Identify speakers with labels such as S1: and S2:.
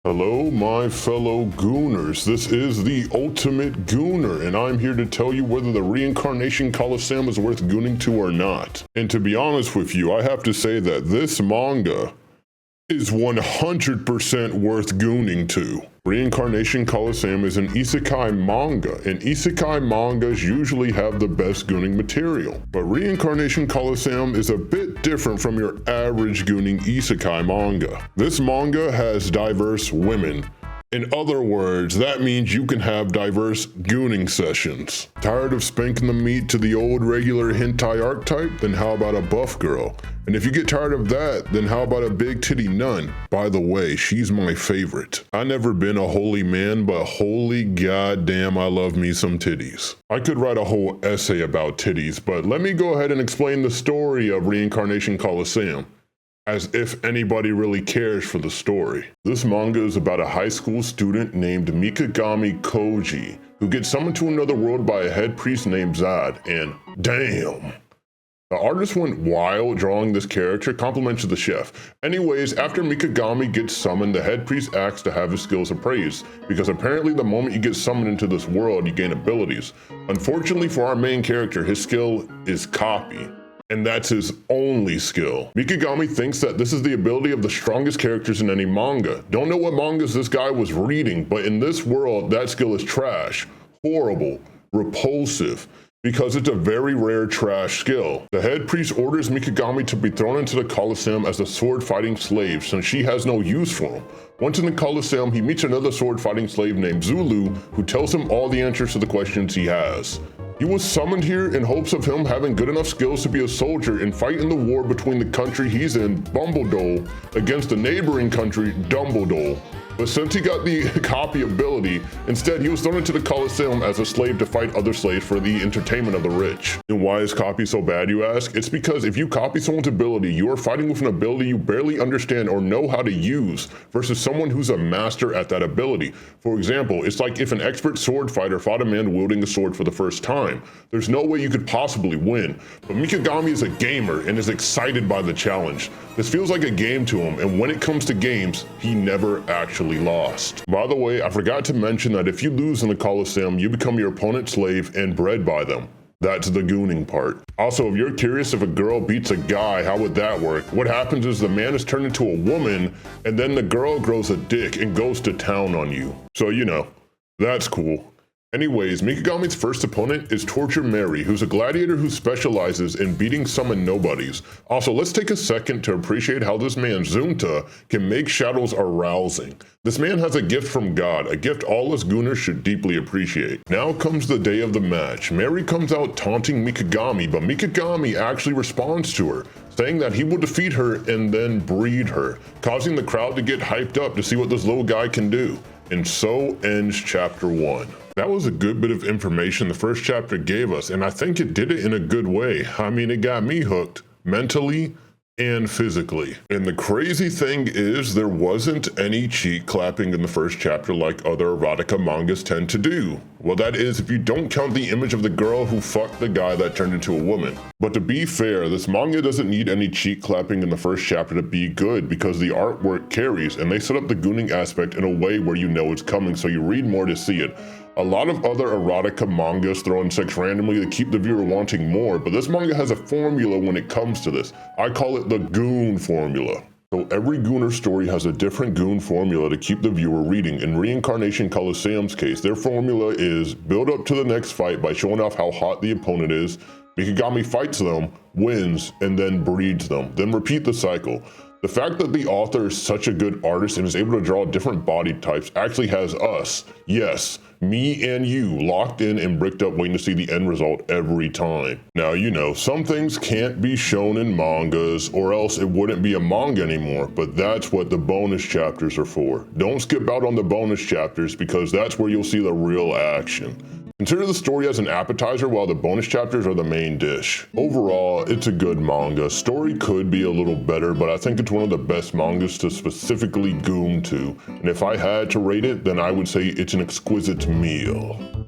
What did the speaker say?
S1: Hello, my fellow Gooners. This is the ultimate Gooner, and I'm here to tell you whether the Reincarnation Coliseum is worth gooning to or not. And to be honest with you, I have to say that this manga is 100% worth gooning to. Reincarnation Coliseum is an isekai manga, and isekai mangas usually have the best gooning material. But Reincarnation Coliseum is a bit different from your average gooning isekai manga. This manga has diverse women. In other words, that means you can have diverse gooning sessions. Tired of spanking the meat to the old regular hentai archetype? Then how about a buff girl? And if you get tired of that, then how about a big titty nun? By the way, she's my favorite. I never been a holy man, but holy goddamn, I love me some titties. I could write a whole essay about titties, but let me go ahead and explain the story of Reincarnation Coliseum. As if anybody really cares for the story. This manga is about a high school student named Mikagami Koji, who gets summoned to another world by a head priest named Zad, and damn! The artist went wild drawing this character, compliments to the chef. Anyways, after Mikagami gets summoned, the head priest asks to have his skills appraised, because apparently the moment you get summoned into this world, you gain abilities. Unfortunately for our main character, his skill is copy. And that's his only skill. Mikagami thinks that this is the ability of the strongest characters in any manga. Don't know what mangas this guy was reading, but in this world, that skill is trash, horrible, repulsive, because it's a very rare trash skill. The head priest orders Mikagami to be thrown into the Coliseum as a sword-fighting slave, since she has no use for him. Once in the Coliseum, he meets another sword-fighting slave named Zulu, who tells him all the answers to the questions he has. He was summoned here in hopes of him having good enough skills to be a soldier and fight in the war between the country he's in, Bumbledore, against the neighboring country, Dumbledore. But since he got the copy ability, instead he was thrown into the Coliseum as a slave to fight other slaves for the entertainment of the rich. And why is copy so bad, you ask? It's because if you copy someone's ability, you are fighting with an ability you barely understand or know how to use versus someone who's a master at that ability. For example, it's like if an expert sword fighter fought a man wielding a sword for the first time. There's no way you could possibly win. But Mikagami is a gamer and is excited by the challenge. This feels like a game to him, and when it comes to games, he never actually lost. By the way, I forgot to mention that if you lose in the Coliseum, you become your opponent's slave and bred by them. That's the gooning part. Also, if you're curious if a girl beats a guy, how would that work? What happens is the man is turned into a woman, and then the girl grows a dick and goes to town on you. So, you know, that's cool. Anyways, Mikagami's first opponent is Torture Mary, who's a gladiator who specializes in beating summoned nobodies. Also, let's take a second to appreciate how this man, Zunta, can make shadows arousing. This man has a gift from God, a gift all us Gooners should deeply appreciate. Now comes the day of the match. Mary comes out taunting Mikagami, but Mikagami actually responds to her, saying that he will defeat her and then breed her, causing the crowd to get hyped up to see what this little guy can do. And so ends chapter 1. That was a good bit of information the first chapter gave us, and I think it did it in a good way. I mean, it got me hooked, mentally and physically. And the crazy thing is, there wasn't any cheek clapping in the first chapter like other erotica mangas tend to do. Well, that is if you don't count the image of the girl who fucked the guy that turned into a woman. But to be fair, this manga doesn't need any cheek clapping in the first chapter to be good because the artwork carries, and they set up the gooning aspect in a way where you know it's coming, so you read more to see it. A lot of other erotica mangas throw in sex randomly to keep the viewer wanting more, but this manga has a formula when it comes to this. I call it the Goon formula. So every Gooner story has a different Goon formula to keep the viewer reading. In Reincarnation Coliseum's case, their formula is build up to the next fight by showing off how hot the opponent is, Mikagami fights them, wins, and then breeds them, then repeat the cycle. The fact that the author is such a good artist and is able to draw different body types actually has us, yes, me and you, locked in and bricked up waiting to see the end result every time. Now, you know, some things can't be shown in mangas or else it wouldn't be a manga anymore, but that's what the bonus chapters are for. Don't skip out on the bonus chapters because that's where you'll see the real action. Consider the story as an appetizer while the bonus chapters are the main dish. Overall, it's a good manga. Story could be a little better, but I think it's one of the best mangas to specifically goon to. And if I had to rate it, then I would say it's an exquisite meal.